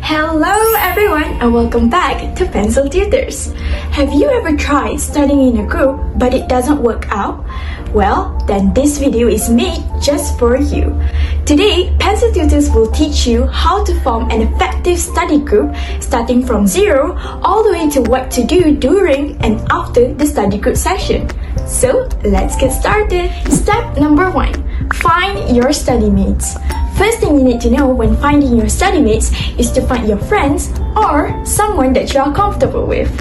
Hello everyone and welcome back to Pencil Tutors. Have you ever tried studying in a group but it doesn't work out? Well, then this video is made just for you. Today, Pencil Tutors will teach you how to form an effective study group starting from zero all the way to what to do during and after the study group session. So, let's get started. Step number 1. Find your study mates. First thing you need to know when finding your study mates is to find your friends or someone that you are comfortable with.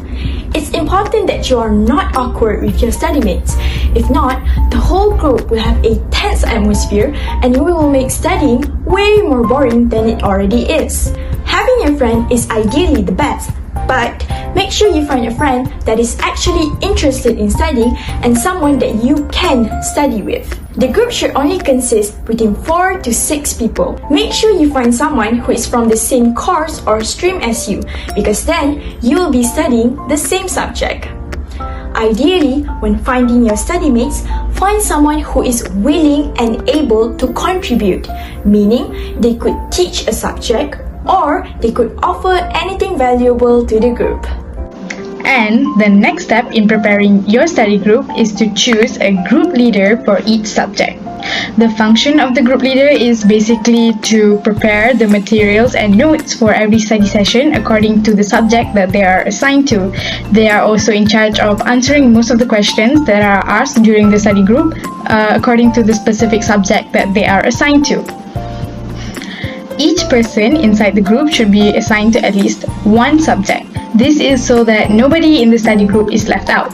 It's important that you are not awkward with your study mates. If not, the whole group will have a tense atmosphere and it will make studying way more boring than it already is. Having a friend is ideally the best, but make sure you find a friend that is actually interested in studying and someone that you can study with. The group should only consist between 4 to 6 people. Make sure you find someone who is from the same course or stream as you, because then you will be studying the same subject. Ideally, when finding your study mates, find someone who is willing and able to contribute, meaning they could teach a subject or they could offer anything valuable to the group. And the next step in preparing your study group is to choose a group leader for each subject. The function of the group leader is basically to prepare the materials and notes for every study session according to the subject that they are assigned to. They are also in charge of answering most of the questions that are asked during the study group according to the specific subject that they are assigned to. Each person inside the group should be assigned to at least one subject. This is so that nobody in the study group is left out.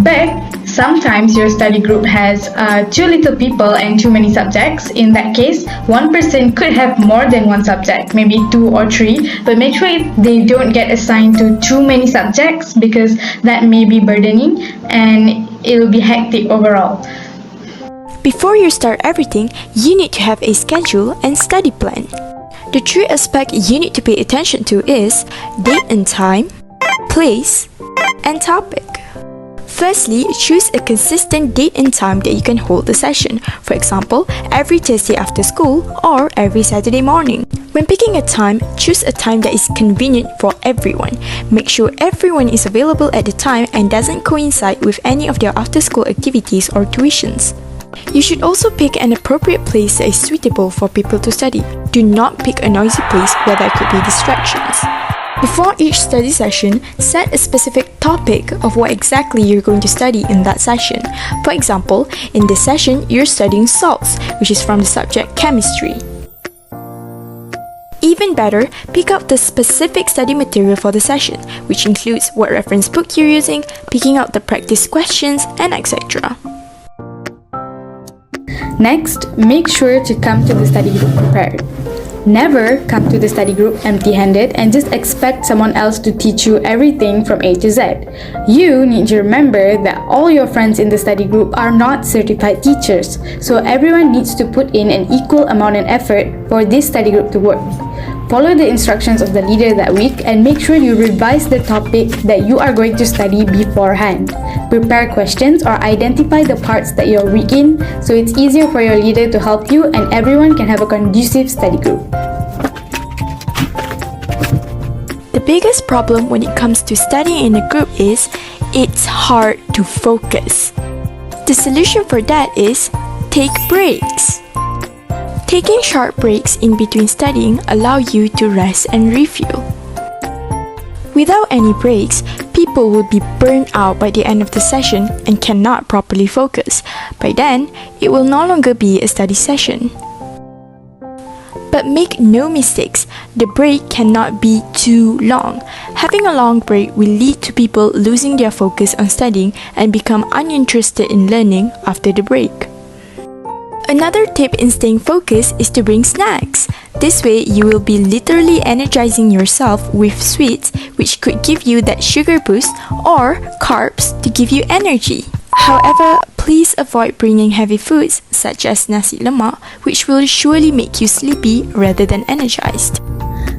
But sometimes your study group has too little people and too many subjects. In that case, one person could have more than one subject, maybe 2 or 3, but make sure they don't get assigned to too many subjects because that may be burdening and it will be hectic overall. Before you start everything, you need to have a schedule and study plan. The 3 aspects you need to pay attention to is date and time, place, and topic. Firstly, choose a consistent date and time that you can hold the session. For example, every Thursday after school or every Saturday morning. When picking a time, choose a time that is convenient for everyone. Make sure everyone is available at the time and doesn't coincide with any of their after-school activities or tuitions. You should also pick an appropriate place that is suitable for people to study. Do not pick a noisy place where there could be distractions. Before each study session, set a specific topic of what exactly you're going to study in that session. For example, in this session, you're studying salts, which is from the subject chemistry. Even better, pick out the specific study material for the session, which includes what reference book you're using, picking out the practice questions, and etc. Next, make sure to come to the study group prepared. Never come to the study group empty-handed and just expect someone else to teach you everything from A to Z. You need to remember that all your friends in the study group are not certified teachers, so everyone needs to put in an equal amount of effort for this study group to work. Follow the instructions of the leader that week and make sure you revise the topic that you are going to study beforehand. Prepare questions or identify the parts that you're weak in so it's easier for your leader to help you and everyone can have a conducive study group. The biggest problem when it comes to studying in a group is it's hard to focus. The solution for that is take breaks. Taking short breaks in between studying allow you to rest and refuel. Without any breaks, people will be burnt out by the end of the session and cannot properly focus. By then, it will no longer be a study session. But make no mistakes, the break cannot be too long. Having a long break will lead to people losing their focus on studying and become uninterested in learning after the break. Another tip in staying focused is to bring snacks. This way, you will be literally energizing yourself with sweets, which could give you that sugar boost, or carbs to give you energy. However, please avoid bringing heavy foods such as nasi lemak, which will surely make you sleepy rather than energized.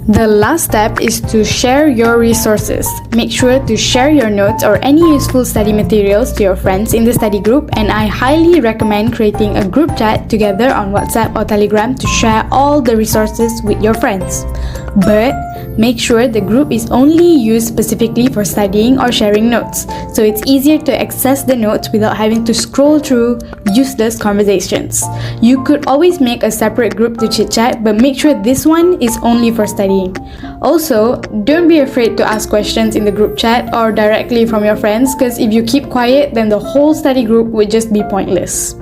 The last step is to share your resources. Make sure to share your notes or any useful study materials to your friends in the study group, and I highly recommend creating a group chat together on WhatsApp or Telegram to share all the resources with your friends. But make sure the group is only used specifically for studying or sharing notes, so it's easier to access the notes without having to scroll through useless conversations. You could always make a separate group to chit-chat, but make sure this one is only for studying. Also, don't be afraid to ask questions in the group chat or directly from your friends, because if you keep quiet, then the whole study group would just be pointless.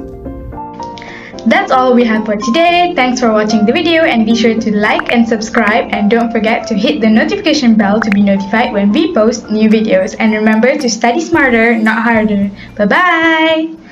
That's all we have for today. Thanks for watching the video, and be sure to like and subscribe, and don't forget to hit the notification bell to be notified when we post new videos. And remember to study smarter, not harder. Bye bye!